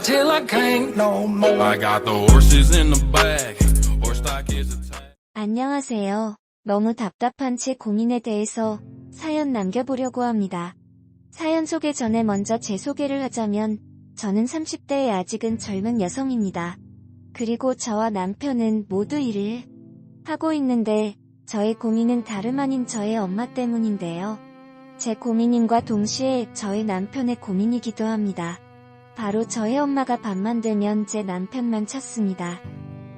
till I can't no more. I got the horses in the back. Horse stock is attached. 안녕하세요. 너무 답답한 제 고민에 대해서 사연 남겨보려고 합니다. 사연 소개 전에 먼저 제 소개를 하자면 저는 30대에 아직은 젊은 여성입니다. 그리고 저와 남편은 모두 일을 하고 있는데 저의 고민은 다름 아닌 저의 엄마 때문인데요. 제 고민임과 동시에 저의 남편의 고민이기도 합니다. 바로 저의 엄마가 밤만 되면 제 남편만 찾습니다.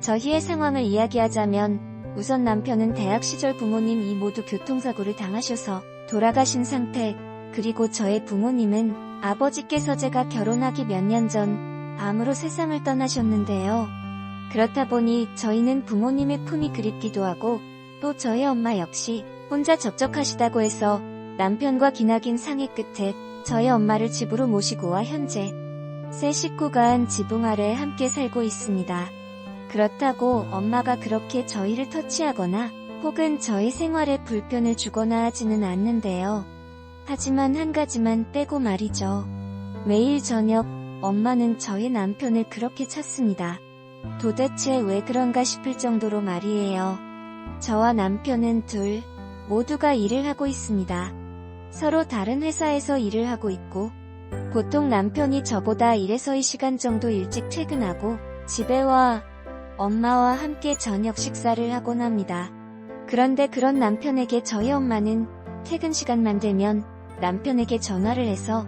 저희의 상황을 이야기하자면 우선 남편은 대학 시절 부모님이 모두 교통사고를 당하셔서 돌아가신 상태, 그리고 저의 부모님은 아버지께서 제가 결혼하기 몇 년 전 암으로 세상을 떠나셨는데요. 그렇다 보니 저희는 부모님의 품이 그립기도 하고 또 저의 엄마 역시 혼자 적적하시다고 해서 남편과 기나긴 상의 끝에 저희 엄마를 집으로 모시고 와 현재 세 식구가 한 지붕 아래 함께 살고 있습니다. 그렇다고 엄마가 그렇게 저희를 터치하거나 혹은 저희 생활에 불편을 주거나 하지는 않는데요. 하지만 한 가지만 빼고 말이죠. 매일 저녁 엄마는 저희 남편을 그렇게 찾습니다. 도대체 왜 그런가 싶을 정도로 말이에요. 저와 남편은 둘 모두가 일을 하고 있습니다. 서로 다른 회사에서 일을 하고 있고 보통 남편이 저보다 1에서 2시간 정도 일찍 퇴근하고 집에 와 엄마와 함께 저녁 식사를 하곤 합니다. 그런데 그런 남편에게 저희 엄마는 퇴근 시간만 되면 남편에게 전화를 해서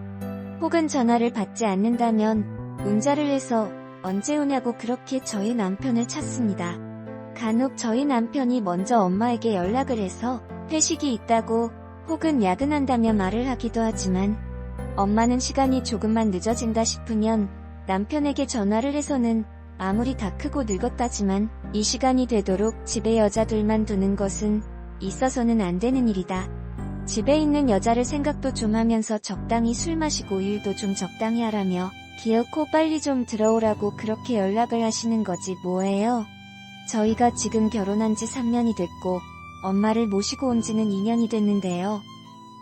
혹은 전화를 받지 않는다면 문자를 해서 언제 오냐고 그렇게 저희 남편을 찾습니다. 간혹 저희 남편이 먼저 엄마에게 연락을 해서 회식이 있다고 혹은 야근한다며 말을 하기도 하지만 엄마는 시간이 조금만 늦어진다 싶으면 남편에게 전화를 해서는 아무리 다 크고 늙었다지만 이 시간이 되도록 집에 여자들만 두는 것은 있어서는 안 되는 일이다. 집에 있는 여자를 생각도 좀 하면서 적당히 술 마시고 일도 좀 적당히 하라며 기어코 빨리 좀 들어오라고 그렇게 연락을 하시는 거지 뭐예요. 저희가 지금 결혼한 지 3년이 됐고 엄마를 모시고 온 지는 2년이 됐는데요.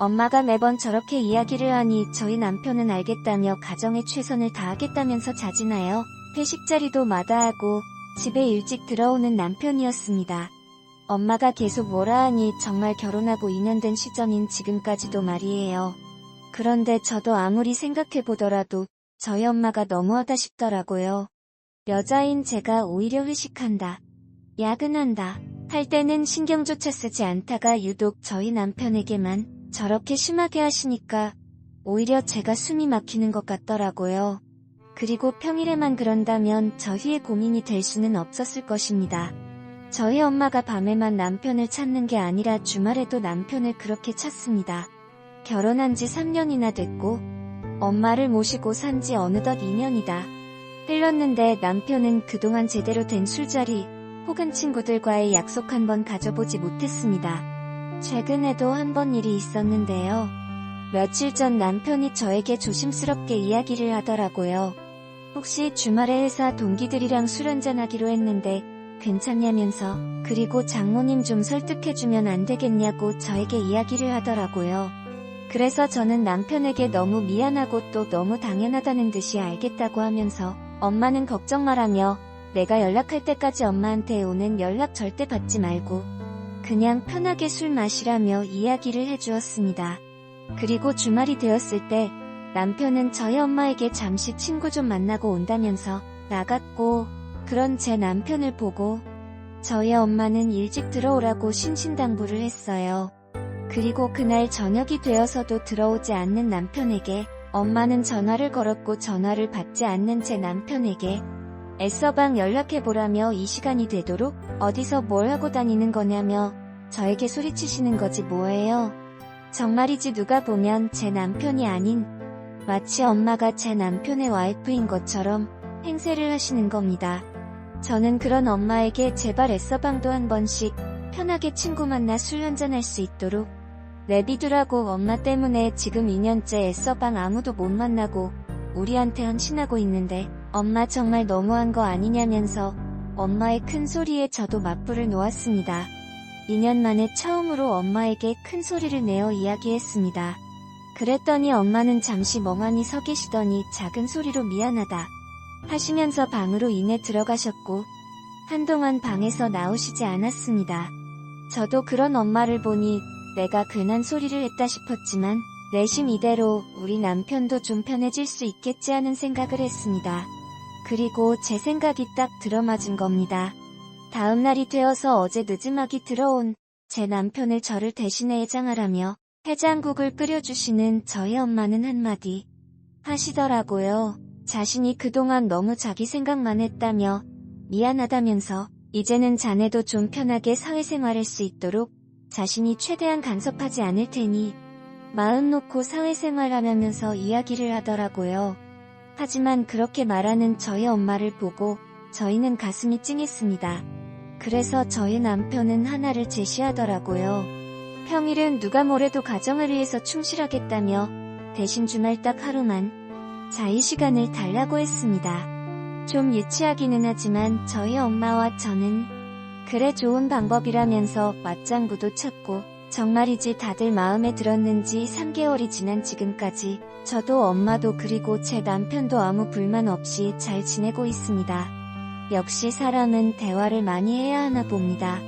엄마가 매번 저렇게 이야기를 하니 저희 남편은 알겠다며 가정에 최선을 다하겠다면서 자진하여 회식 자리도 마다하고 집에 일찍 들어오는 남편이었습니다. 엄마가 계속 뭐라 하니 정말 결혼하고 2년 된 시점인 지금까지도 말이에요. 그런데 저도 아무리 생각해보더라도 저희 엄마가 너무하다 싶더라고요. 여자인 제가 오히려 회식한다, 야근한다 할 때는 신경조차 쓰지 않다가 유독 저희 남편에게만 저렇게 심하게 하시니까 오히려 제가 숨이 막히는 것 같더라고요. 그리고 평일에만 그런다면 저희의 고민이 될 수는 없었을 것입니다. 저희 엄마가 밤에만 남편을 찾는 게 아니라 주말에도 남편을 그렇게 찾습니다. 결혼한 지 3년이나 됐고 엄마를 모시고 산 지 어느덧 2년이다 흘렀는데 남편은 그동안 제대로 된 술자리 혹은 친구들과의 약속 한 번 가져보지 못했습니다. 최근에도 한 번 일이 있었는데요. 며칠 전 남편이 저에게 조심스럽게 이야기를 하더라고요. 혹시 주말에 회사 동기들이랑 술 한잔하기로 했는데 괜찮냐면서 그리고 장모님 좀 설득해주면 안 되겠냐고 저에게 이야기를 하더라고요. 그래서 저는 남편에게 너무 미안하고 또 너무 당연하다는 듯이 알겠다고 하면서 엄마는 걱정 말라며 내가 연락할 때까지 엄마한테 오는 연락 절대 받지 말고 그냥 편하게 술 마시라며 이야기를 해주었습니다. 그리고 주말이 되었을 때 남편은 저희 엄마에게 잠시 친구 좀 만나고 온다면서 나갔고 그런 제 남편을 보고 저희 엄마는 일찍 들어오라고 신신당부를 했어요. 그리고 그날 저녁이 되어서도 들어오지 않는 남편에게 엄마는 전화를 걸었고 전화를 받지 않는 제 남편에게 애써방 연락해보라며 이 시간이 되도록 어디서 뭘 하고 다니는 거냐며 저에게 소리치시는 거지 뭐예요. 정말이지 누가 보면 제 남편이 아닌 마치 엄마가 제 남편의 와이프인 것처럼 행세를 하시는 겁니다. 저는 그런 엄마에게 제발 애써방도 한 번씩 편하게 친구 만나 술 한잔할 수 있도록 내비두라고 엄마 때문에 지금 2년째 애써방 아무도 못 만나고 우리한테 헌신하고 있는데 엄마 정말 너무한 거 아니냐면서 엄마의 큰 소리에 저도 맞불을 놓았습니다. 2년 만에 처음으로 엄마에게 큰 소리를 내어 이야기했습니다. 그랬더니 엄마는 잠시 멍하니 서 계시더니 작은 소리로 미안하다 하시면서 방으로 인해 들어가셨고 한동안 방에서 나오시지 않았습니다. 저도 그런 엄마를 보니 내가 괜한 소리를 했다 싶었지만 내심 이대로 우리 남편도 좀 편해질 수 있겠지 하는 생각을 했습니다. 그리고 제 생각이 딱 들어맞은 겁니다. 다음 날이 되어서 어제 늦음하기 들어온 제 남편을 저를 대신해 해장하라며 해장국을 끓여주시는 저희 엄마는 한마디 하시더라고요. 자신이 그동안 너무 자기 생각만 했다며 미안하다면서 이제는 자네도 좀 편하게 사회생활할 수 있도록 자신이 최대한 간섭하지 않을 테니 마음 놓고 사회생활하면서 이야기를 하더라고요. 하지만 그렇게 말하는 저희 엄마를 보고 저희는 가슴이 찡했습니다. 그래서 저희 남편은 하나를 제시하더라고요. 평일은 누가 뭐래도 가정을 위해서 충실하겠다며 대신 주말 딱 하루만 자유 시간을 달라고 했습니다. 좀 유치하기는 하지만 저희 엄마와 저는 그래 좋은 방법이라면서 맞장구도 쳤고 정말이지 다들 마음에 들었는지 3개월이 지난 지금까지 저도 엄마도 그리고 제 남편도 아무 불만 없이 잘 지내고 있습니다. 역시 사람은 대화를 많이 해야 하나 봅니다.